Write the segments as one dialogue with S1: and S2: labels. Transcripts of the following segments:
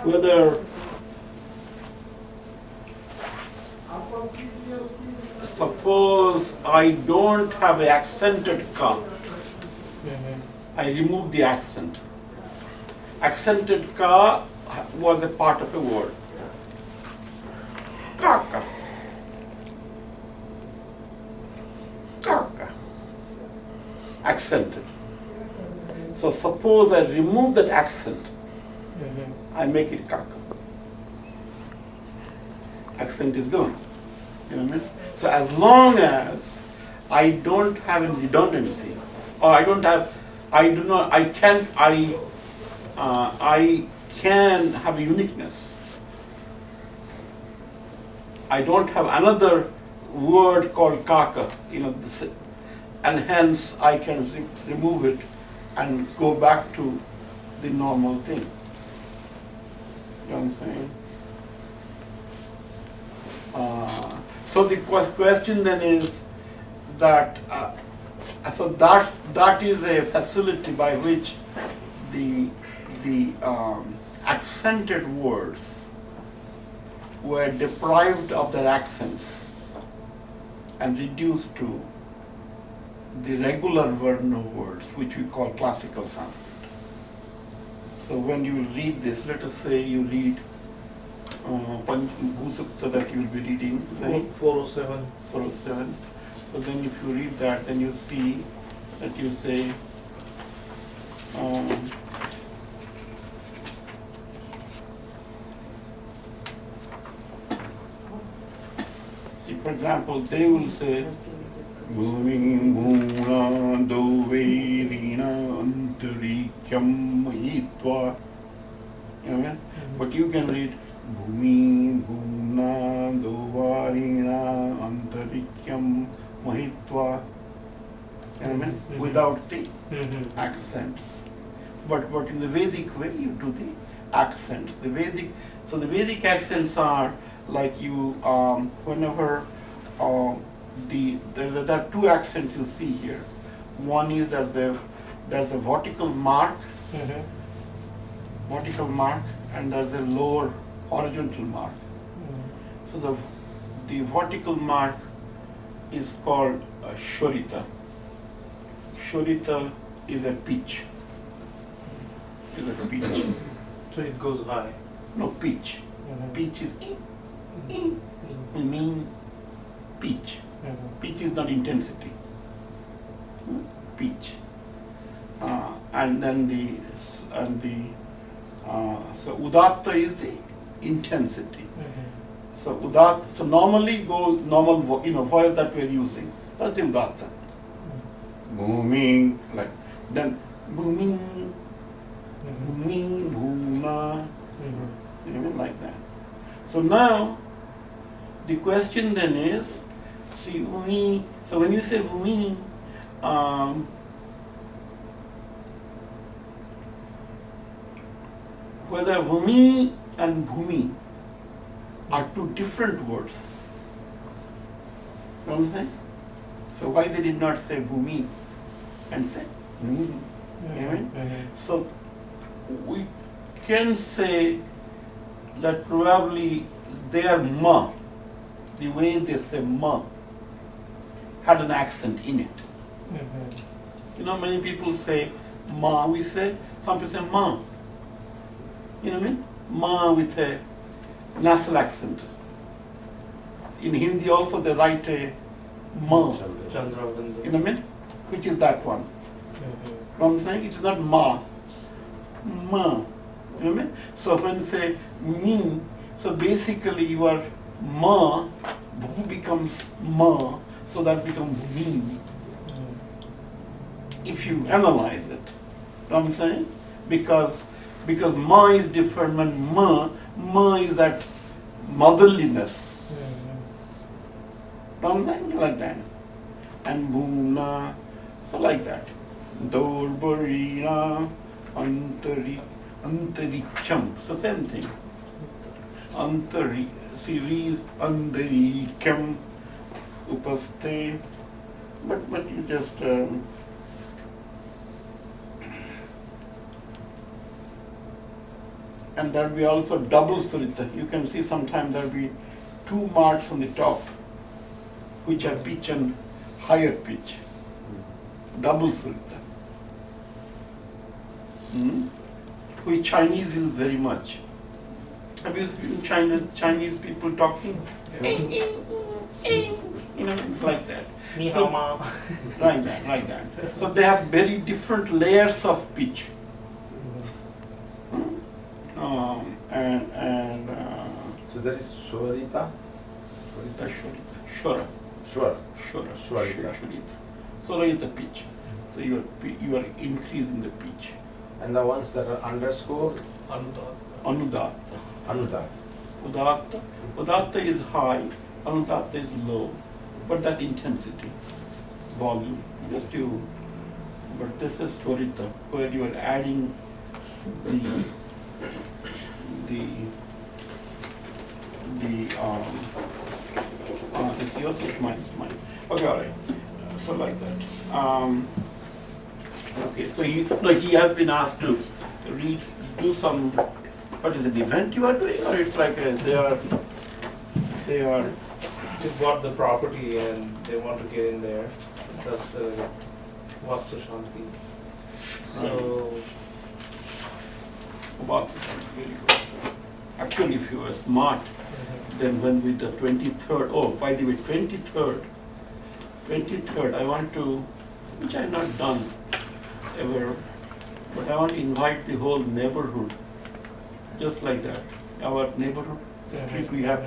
S1: whether suppose I don't have an accented ka, I remove the accent. Accented ka was a part of a word. Kaka. Kaka. Accented. So suppose I remove that accent, I make it kaka. Accent is gone. You know what I mean? So as long as I don't have any redundancy, or I can have a uniqueness. I don't have another word called kaka, and hence I can remove it and go back to the normal thing. You know what I'm saying? So the question then is that that is a facility by which the accented words were deprived of their accents and reduced to the regular Varna words, which we call classical Sanskrit. So when you read this, let us say you read Bhusukta that you will be reading, right?
S2: 407.
S1: 407. So then if you read that, then you see that you say, see, for example, they will say, Bhumim bhuna doverina antarikyam mahitva. You know what I mean? But you can read Bhumi bhuna dovarina antarikyam mahitva. You know what I mean? Without the accents. But in the Vedic way, you do the accents. The Vedic accents are like you, whenever there are two accents you see here. One is that there's a vertical mark, and there's a lower horizontal mark. So the vertical mark is called Shorita. Shorita is a pitch.
S2: So it goes high.
S1: No, pitch. Pitch is mean pitch. Pitch is not intensity. Pitch. And then so udatta is the intensity. So normally go normal voice that we're using. That's the udatta. Booming, like then booming, bhoona, like that. So now the question then is, see, bhumi. So when you say bhumi, whether bhumi and bhumi are two different words. You know what I'm saying? So why they did not say bhumi and say bhumi? You know what I mean? So we can say that probably their ma, the way they say ma, had an accent in it. Many people say ma, we say, some people say ma. You know what I mean? Ma with a nasal accent. In Hindi also they write a ma. You know what I mean? Which is that one. You know what I'm saying? It's not ma. Ma. You know what I mean? So when you say me, so basically your ma, bhu becomes ma, so that becomes me. If you analyze it. You know what I'm saying? Because ma is different when ma is that motherliness. Something like that. And bhuna, so like that. Dorbarina, antarikhyam, so same thing. Series andarikyam upaste, but you just and there will be also double surita. You can see sometimes there will be two marks on the top, which are pitch and higher pitch. Double surita. Which Chinese use very much. Have you seen Chinese people talking?
S2: Yeah.
S1: It's like that.
S2: Ni hao
S1: So,
S2: ma.
S1: like that. So they have very different layers of pitch.
S3: So that is Swarita?
S1: That's Shura.
S3: Sure.
S1: Shura.
S3: Shurita.
S1: Shura is the pitch. So you are increasing the pitch.
S3: And the ones that are underscore?
S1: Anudatta.
S3: Anudatta.
S1: Udatta is high, Anudatta is low, but that intensity, volume, but this is Swarita, where you are adding the this yours is mine. Okay, all right. So like that. Okay, so he has been asked to do some. What is it, event you are doing, or it's like they are?
S2: They bought the property and they want to get in there. That's Vastu Shanti. So,
S1: Wow, very good. Actually, if you are smart, then when we the 23rd, oh, by the way, 23rd, I want to, which I have not done ever, but I want to invite the whole neighborhood, just like that. Our neighborhood, street we have,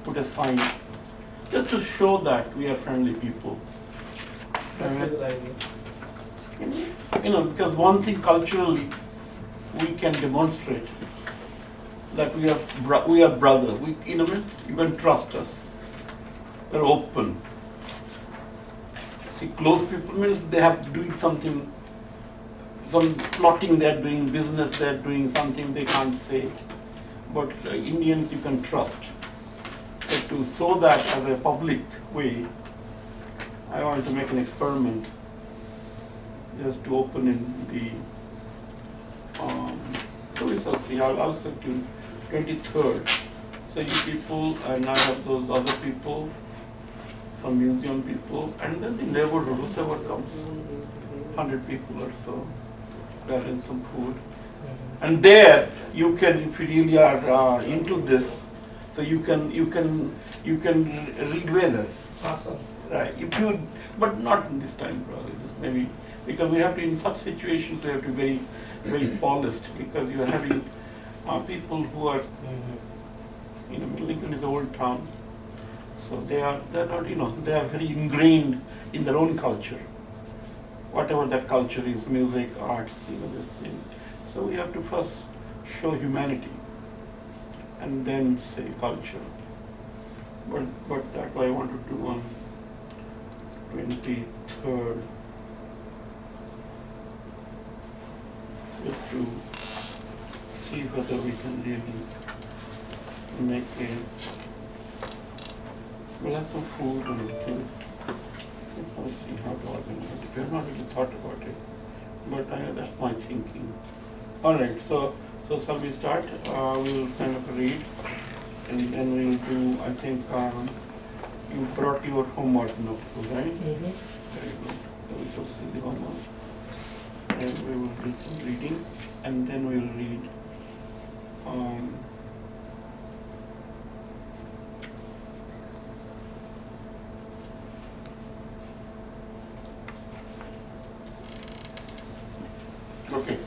S1: put a sign, just to show that we are friendly people.
S2: that's a good idea.
S1: Because one thing culturally we can demonstrate that we are brothers. You can trust us. We're open. See, close people means they have doing something, some plotting they're doing, business they're doing, something they can't say. But Indians you can trust. So to show that as a public way, I want to make an experiment just to open in the, so we shall see, I'll set to 23rd. So you people, and I have those other people, some museum people, and then the neighborhood, whoever comes, 100 people or so, gathering some food. And there, you can, if you really are into this, so you can read Vedas.
S2: Awesome.
S1: Right, but not this time probably, just maybe, because we have to, in such situations, we have to be very polished, because you are having people who are, Lincoln is an old town, so they're not, they are very ingrained in their own culture, whatever that culture is, music, arts, this thing. So we have to first show humanity, and then say culture. But that I want to do on 23rd, just to see whether we can really make we'll have some food and things. Let's see how to organize it. We have not really thought about it, but that's my thinking. All right, so shall we start? We'll kind of read, and then we'll do, I think, you brought your homework notebook, right? Very good. So we shall see the homework. And we will do some reading, and then we will read okay.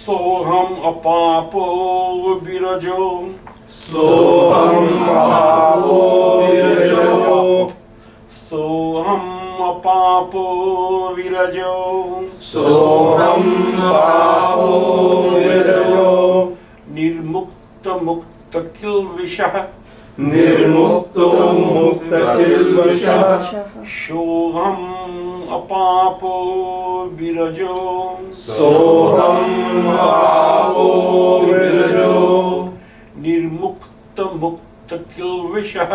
S1: Soham apapo virajo.
S4: Soham apapo virajo.
S1: Soham apapo virajo.
S4: Soham apapo virajo.
S1: Nirmukta mukta kilvishah.
S4: Nirmukto mukta kilvishah.
S1: Soham apapo virajo.
S4: Soham apapo virajo.
S1: Nirmukta mukta kilvishah.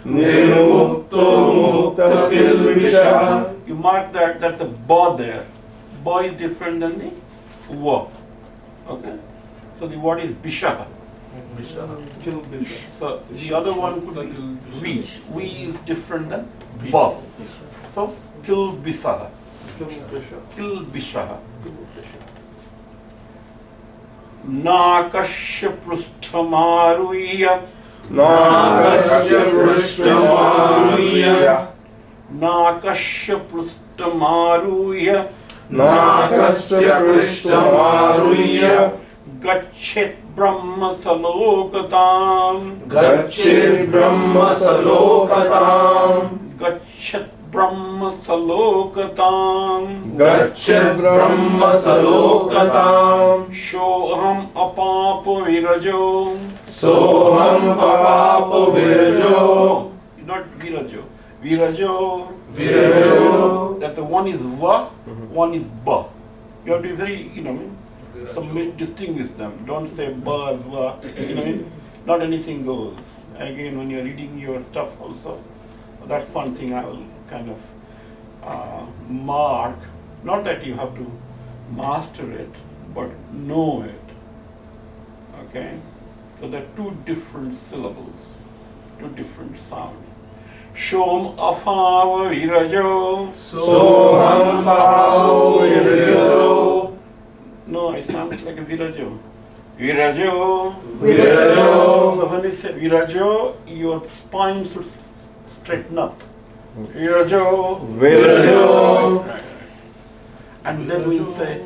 S4: Nirmukto mukta kilvishah.
S1: You mark that, that's a ba there. Ba is different than the wa. Okay? So the word is bishah. So the other one could be vi. Vi is different than ba. So kil bisah. Kil bishah. Nakasya prusthamaruya.
S4: Nakasya prusthamaruya.
S1: Nakasya prusthamaruya.
S4: Nakasya prusthamaruya.
S1: Gachet brahma salokatam.
S4: Gacchit brahma salokatam.
S1: Gachet brahma salokatam.
S4: Gacchit brahma salokatam.
S1: Shoham apapo virajo.
S4: Soham apapo virajo.
S1: No, not virajo. Virajo.
S4: Virajo.
S1: That the one is va, one is ba. You have to be very, distinguish them. Don't say ba as va, Not anything goes. Again, when you're reading your stuff also, that's one thing I will kind of mark. Not that you have to master it, but know it. Okay? So there are two different syllables, two different sounds. Shom afava virajo.
S4: Soham apapo virajo.
S1: No, it sounds like a virajo. Virajo.
S4: Virajo.
S1: So when you say virajo, your spine should straighten up. Virajo.
S4: Virajo.
S1: Right. And then we'll say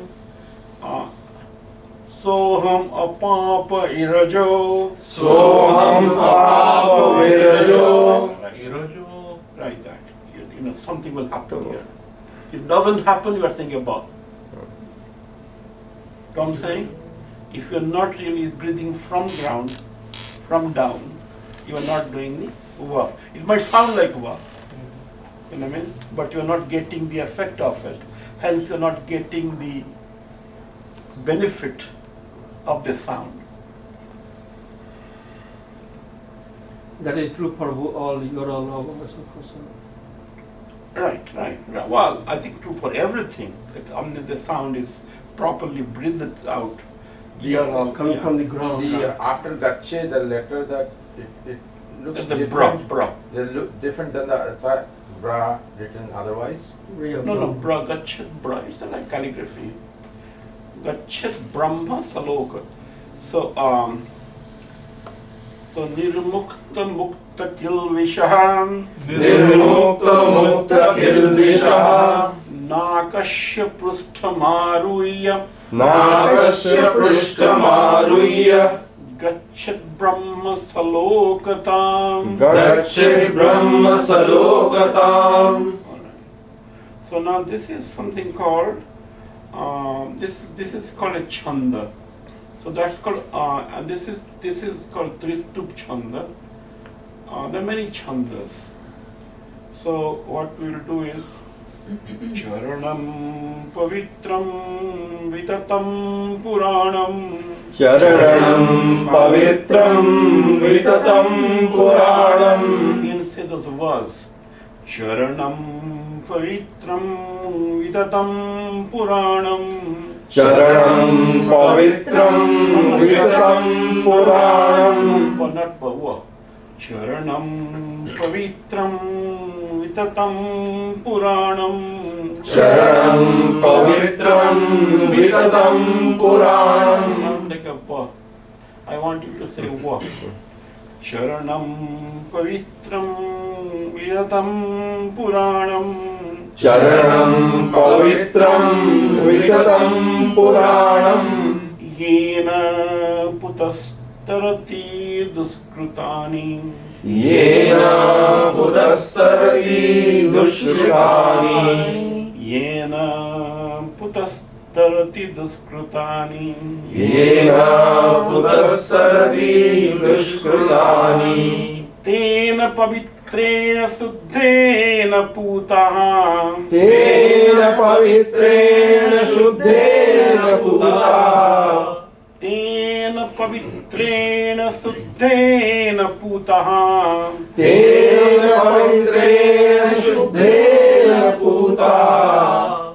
S1: Soham apapa irajo.
S4: Soham apapo virajo.
S1: Like that. Something will happen here. If it doesn't happen, you are thinking about. You know what I'm saying? If you are not really breathing from ground, from down, you are not doing the va. It might sound like va, you know what I mean? But you are not getting the effect of it. Hence, you are not getting the benefit of the sound.
S5: That is true for all your all also.
S1: Right. Well, I think true for everything. That the sound is properly breathed out. We are all
S5: Coming from the ground.
S3: After Gacche, the letter that it looks
S1: the
S3: different.
S1: bra.
S3: They look different than the bra written otherwise.
S1: No, bra, gachet bra. It's like calligraphy. Gachet brahma saloka. So nirmukta mukta kilvishah.
S4: Nirmukta mukta kilvishah.
S1: Nakasya prusthamaruya.
S4: Nakasya prusthamaruya.
S1: Gachet brahma salokatam.
S4: Gacchit brahma salokatam.
S1: So now this is something called this is called a chanda. So that's called and this is called Tristup chanda. There are many chandas. So what we will do is Charanam pavitram vitatam puranam.
S4: Charanam pavitram vitatam puranam.
S1: Again say those words. Charanam pavitram vitatam puranam.
S4: Charanam pavitram vitatam puranam.
S1: But not bhava. Charanam pavitram vitatam puranam.
S4: Charanam pavitram vitatam puranam.
S1: Sound like a ba. I want you to say va. Charanam pavitram vitatam puranam.
S4: Charanam pavitram vitatam puranam.
S1: Yena putastarati duskrutani.
S4: Yena pudastarati dushkrutani.
S1: Yena putastarati duskrutani.
S4: Yena pudastarati dushkrutani.
S1: Tena pavitrena suddhena putaha.
S4: Tena pavitrena shuddhena putaha.
S1: Tena pavitrena suddhena putaha.
S4: Tena pavitrena shuddhena putaha.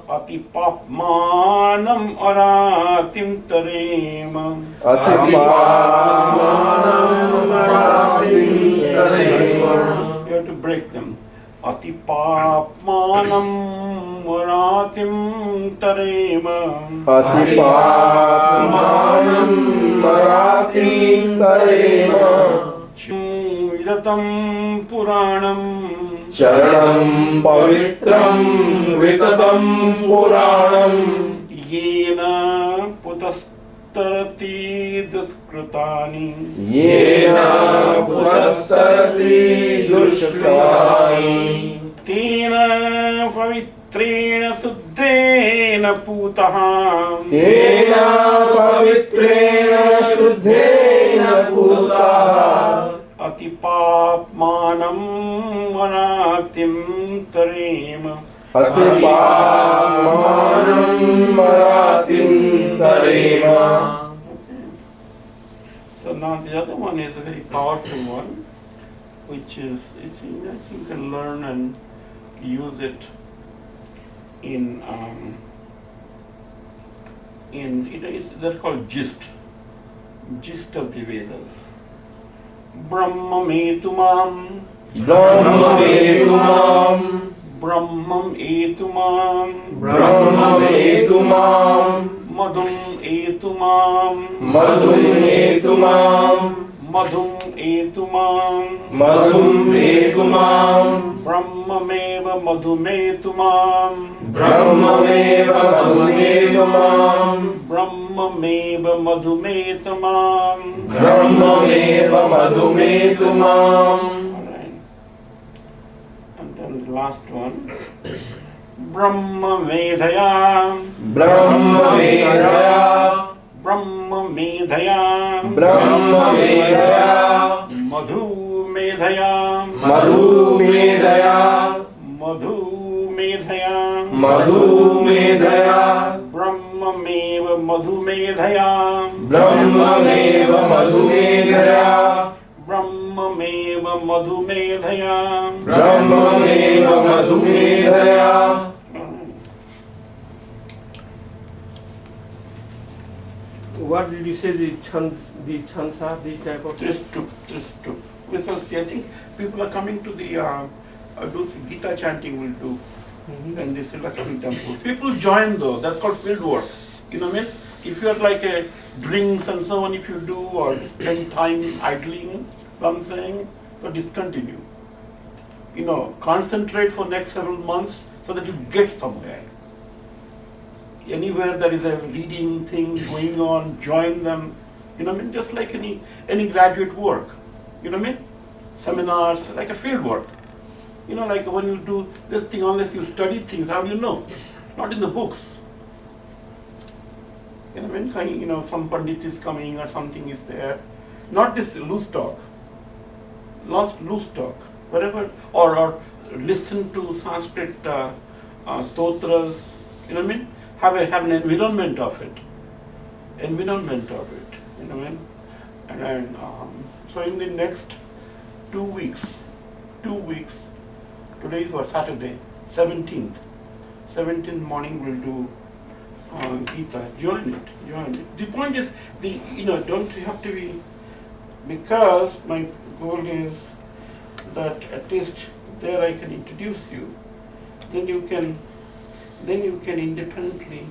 S1: Atipapmanam aratim tarema.
S4: Atipamanam aratim tarema.
S1: You have to break them. Atipapmanam aratim tarema.
S4: Atipamanam aratim tarema.
S1: Chuyatam puranam.
S4: Charanam pavitram vitatam puranam.
S1: Yena putastarati duskrutani.
S4: Yena pudastarati dushkrutani.
S1: Tena pavitrena suddhena putaha.
S4: Tena pavitrena shuddhena putaha.
S1: Atipapmanam aratim tarema.
S4: Atipamanam aratim tarema.
S1: So now the other one is a very powerful one, which is, I think you can learn and use it in they're called gist of the Vedas. Brahma metumam.
S4: Brahma vedumam.
S1: Brahmam etumam.
S4: Brahma vedumam.
S1: Madhum etumam.
S4: Madhum etumam.
S1: Madhum etumam.
S4: Madhum etumam.
S1: Brahmameva madhumetumam.
S4: Brahmameva madhumetumam.
S1: Brahmameva madhumetumam.
S4: Brahmameva madhumetumam.
S1: Alright. And then the last one. Brahma Vedaya.
S4: Brahma vedaya.
S1: Brahma Medhaya.
S4: Brahma vedaya.
S1: Madhu Medhaya.
S4: Madhu vedaya.
S1: Madhu Medhaya.
S4: Madhu vedaya.
S1: Brahmameva Madhu Medhaya.
S4: Brahmameva madhu vedaya.
S1: Brahmameva Madhu Medhaya.
S4: Brahmameva madhu vedaya.
S5: What did you say the chants are, these type of things?
S1: Tristu. Because I think people are coming to the do the Gita chanting will do in this Lakshmi temple. People join though, that's called field work. You know what I mean? If you are like a drinks and so on, if you do or spend time idling, what I'm saying, so discontinue. You know, concentrate for next several months so that you get somewhere. Anywhere there is a reading thing going on, join them. You know what I mean? Just like any graduate work. You know what I mean? Seminars, like a field work. You know, like when you do this thing, unless you study things, how do you know? Not in the books. You know what I mean? Kind of, you know, some pandit is coming or something is there. Not this loose talk. Loose talk. Whatever, or listen to Sanskrit stotras. You know what I mean? Have an environment of it. You know what I mean? And then, so in the next 2 weeks, today is what, Saturday, 17th morning we'll do Gita. Join it. The point is, don't you have to be, because my goal is that at least there I can introduce you, then you can independently,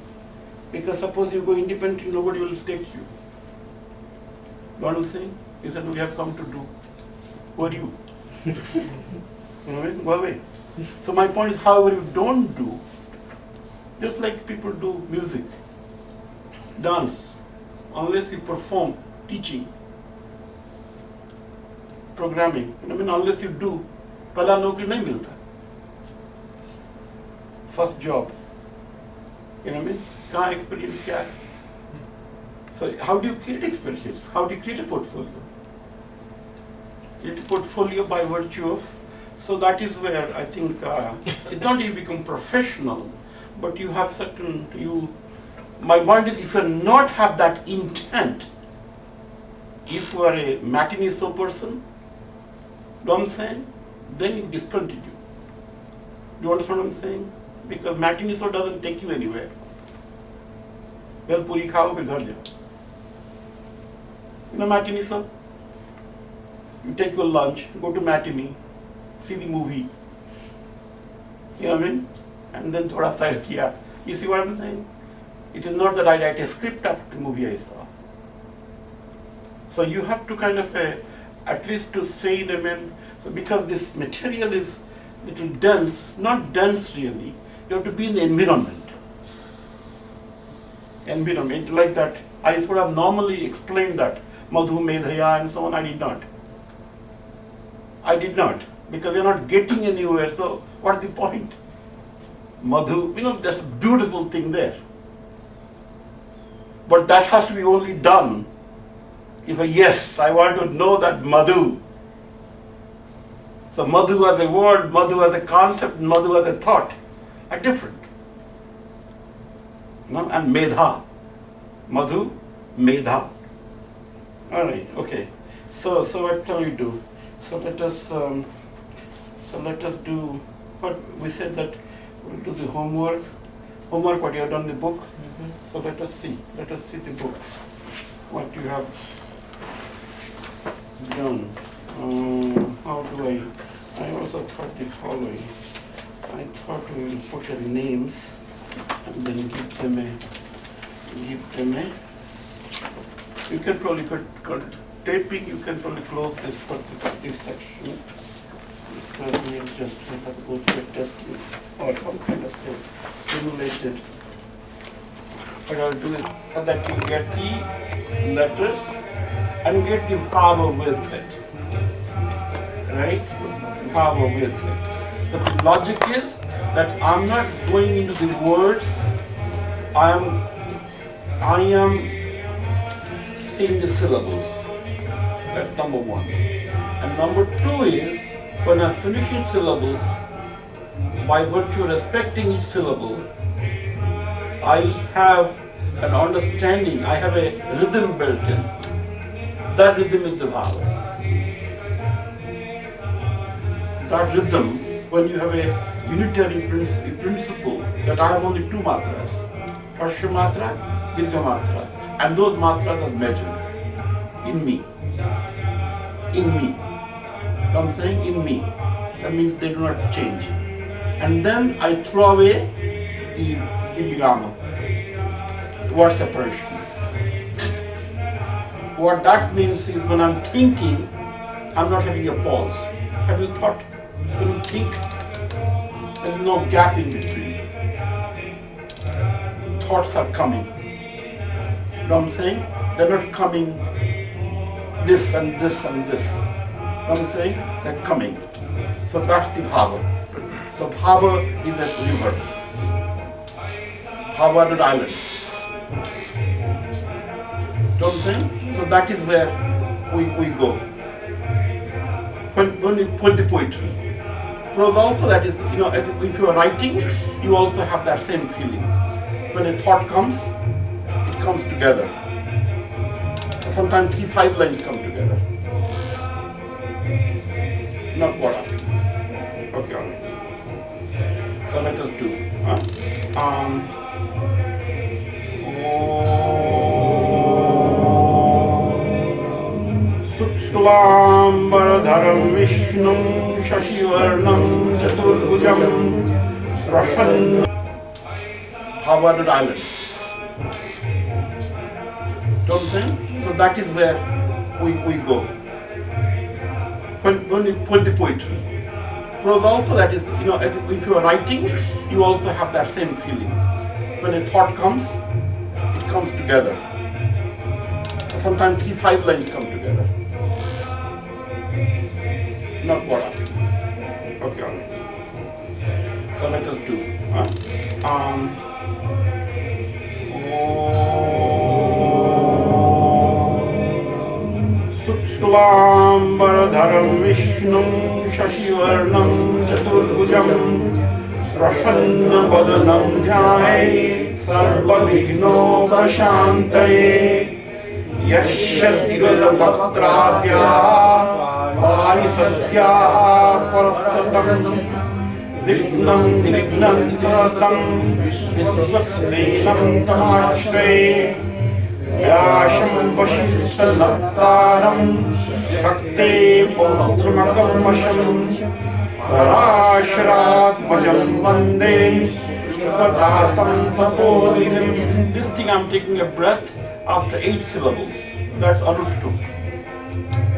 S1: because suppose you go independently, nobody will take you. You know what I'm saying? You said, we have come to do. Who are you? You know what I mean? Go away. So my point is, however you don't do, just like people do music, dance, unless you perform teaching, programming, unless you do, पहला नौकरी नहीं मिलता. First job, कहाँ experience क्या है? So how do you create experience? How do you create a portfolio? Create a portfolio by virtue of, so that is where I think it's not you become professional, but you have certain, my point is if you not have that intent, if you are a matinee show person, know what I'm saying, then you discontinue. Do you understand what I'm saying? Because matinee show doesn't take you anywhere. Well, puri khao, phir ghar jao. Matinee show? You take your lunch, go to matinee, see the movie. You know what I mean? And then thoda sair kiya. You see what I'm saying? It is not that I write a script after the movie I saw. So you have to kind of, at least to say in a man, so because this material is little dense, not dense really, you have to be in the environment. Environment like that. I would have normally explained that, Madhu, Medhaya and so on, I did not. I did not, because you're not getting anywhere, so what's the point? Madhu, there's a beautiful thing there. But that has to be only done if yes, I want to know that Madhu. So Madhu as a word, Madhu as a concept, Madhu as a thought are different. And Medha. Madhu, Medha. Alright, okay. So what shall we do? So let us do what we said, that we'll do the homework. Homework, what you have done the book. So let us see the book. What you have done. How do I also thought the following. I thought we will put a name and then give them a, you can probably put taping, you can probably close this section. Because we'll just have to go to a test or some kind of simulated. What I'll do is that you get the letters and get the power with it. Right? Power with it. So the logic is that I'm not going into the words, I am seeing the syllables. That's number one. And number two is, when I finish each syllables, by virtue of respecting each syllable, I have an understanding, I have a rhythm built in. That rhythm is the bhava. That rhythm, when you have a unitary principle, that I have only two matras, Parsha matra, Dirgha matra, and those matras are measured in me. In me. I'm saying in me. That means they do not change. And then I throw away the virama, word separation. What that means is, when I'm thinking, I'm not having a pause. Have you thought? When you think, there's no gap in between. Thoughts are coming. You know what I'm saying? They're not coming this and this and this. You know what I'm saying? They're coming. So that's the bhava. So bhava is a river. Bhava are not islands. You know what I'm saying? So that is where we go. When we put the poetry. Prose also, that is, if you are writing, you also have that same feeling. When a thought comes, it comes together. Sometimes 3-5 lines come together. Not what after. Okay, all right. So let us do. Shuklambaradharam Vishnum Shashivarnam Chaturbhujam Prasanna Bhava islands. Don't think? So that is where we go. When we put the poetry. Prose also, that is, if you are writing, you also have that same feeling. When a thought comes, it comes together. sometimes 3-5 lines come together. Not what I. Okay, all right. So let us do. Shuklambaradharam Vishnum Shashivarnam Chaturbhujam Prasannavadanam Dhyaye Sarvavighnopashantaye Yasya Tiradabhaktradya Parisatya Parasatam Vignam Vignam Saratam Visvaksenam Tamashraye Vyasham Vashishthanaptaram Shakte Pautramakam Parasharatmajam Vande Shukadatam Tapodhim. This thing I'm taking a breath after 8 syllables. That's anushtup.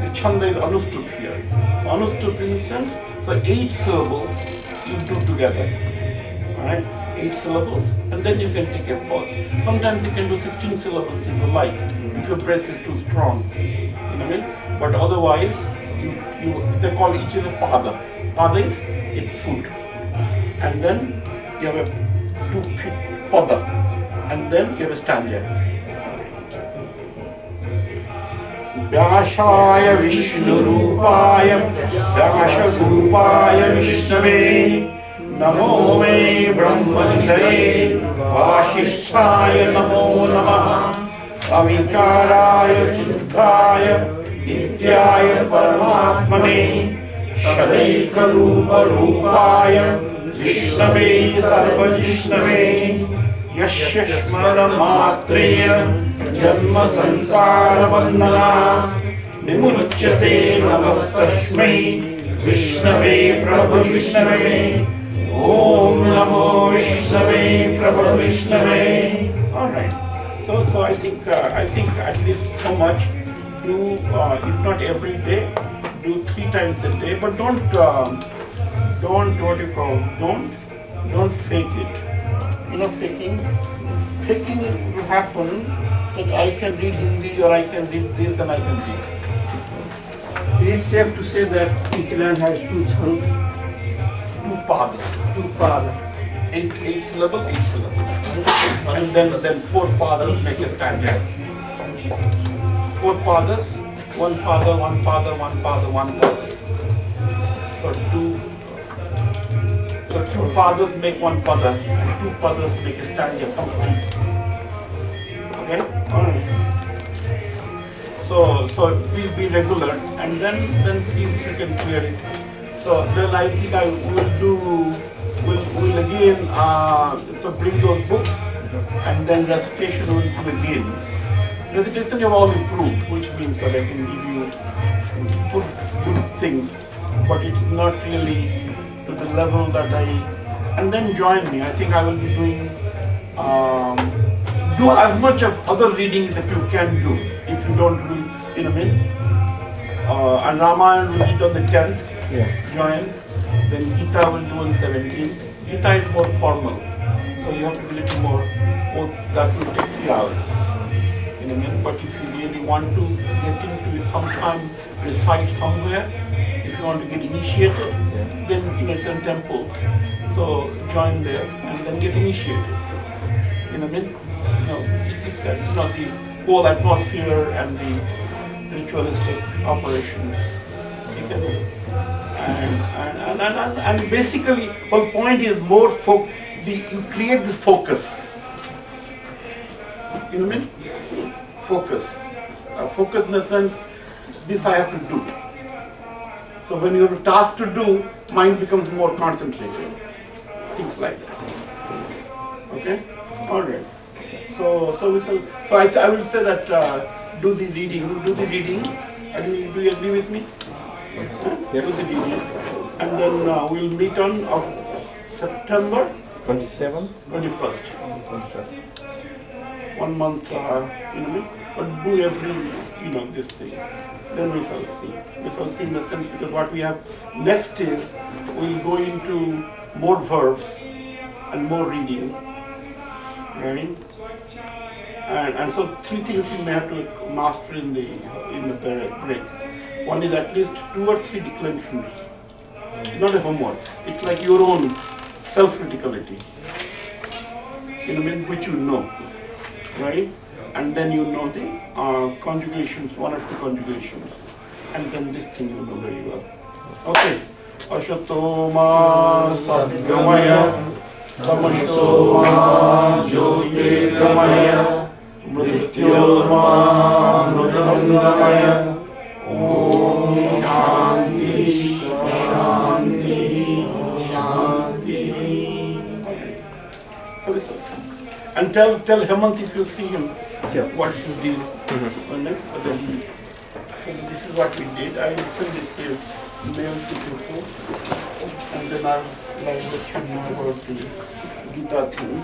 S1: The chanda is anushtup here. Anushtup in the sense, so 8 syllables you do together. Alright? 8 syllables, and then you can take a pause. Sometimes you can do 16 syllables if you like, if your breath is too strong. You know what I mean? But otherwise, they call each other pada. Pada is it's food. And then you have a 2 pada. And then you have a stanza. Vyashaya Vishnurupaya Vyasharupaya Vishnave Namo me Brahmanitaye Vashishtaya Namo Namaha Avikaraya Shuddhaya Nityaya Paramatmane Shadaika Rupa Rupaya Vishnave Sarvajishnave Yasya Smara Matreya Janma Sansara Bandhana Vimuchyate Namastasmai Vishnave Prabhu Vishnave Om Namo Vishnave Prabhu Vishnave. All right. So I think at least so much. Do if not every day, do 3 times a day. But don't what you call don't fake it. You know, faking will happen that I can read Hindi or I can read this and I can read.
S5: It is safe to say that each line has 2 chunks.
S1: 2 paths.
S5: 2 paths.
S1: 8 syllables, 8 syllables. And then 4 paths make a stanza. 4 paths, 1 father, 1 father, 1 father, 1 father. So 2 paths make 1 pada, and 2 paths make a stanza complete. Okay? Alright. So we'll be regular and then see if you can clear it. So then I think I will again bring those books and then recitation will begin. Recitation you have all improved, which means that I can give you good things, but it's not really to the level that and then join me. I think I will be doing do as much of other reading that you can do if you don't do, you know what I mean? And Ramayana will read on the 10th, join. Then Gita will do on 17th. Gita is more formal, so you have to be a little more, that will take 3 hours. You know what I mean? But if you really want to get into it sometime, recite somewhere, if you want to get initiated, then it's a temple. So join there and then get initiated. You know what I mean? It's got, the whole atmosphere and the ritualistic operations. You can and basically whole point is more you create the focus. You know what I mean? Focus. Focus in the sense, this I have to do. So when you have a task to do, mind becomes more concentrated. Things like that. Okay? Alright. So I will say that do the reading. Do you agree with me? Do the reading. And then we'll meet on September
S5: 27th?
S1: 21st. 1 month, but do every, this thing. Then we shall see. We shall see in the sense, because what we have next is, we'll go into more verbs and more reading, right? And so three things you may have to master in the break. One is at least 2 or 3 declensions. It's not a homework. It's like your own self-criticality, which you know, right? And then you know the conjugations, 1 or 2 conjugations, and then this thing you know very well. Okay. Ashatoma Sadgamaya Tamasoma Jyotirgamaya Mrityoma Mritamgamaya Om Shanti Shanti Shanti. And tell Hemant if you see him, what's his deal. So this is what we did. I will send this mail to people, and then I'll let you know about the Gita thing.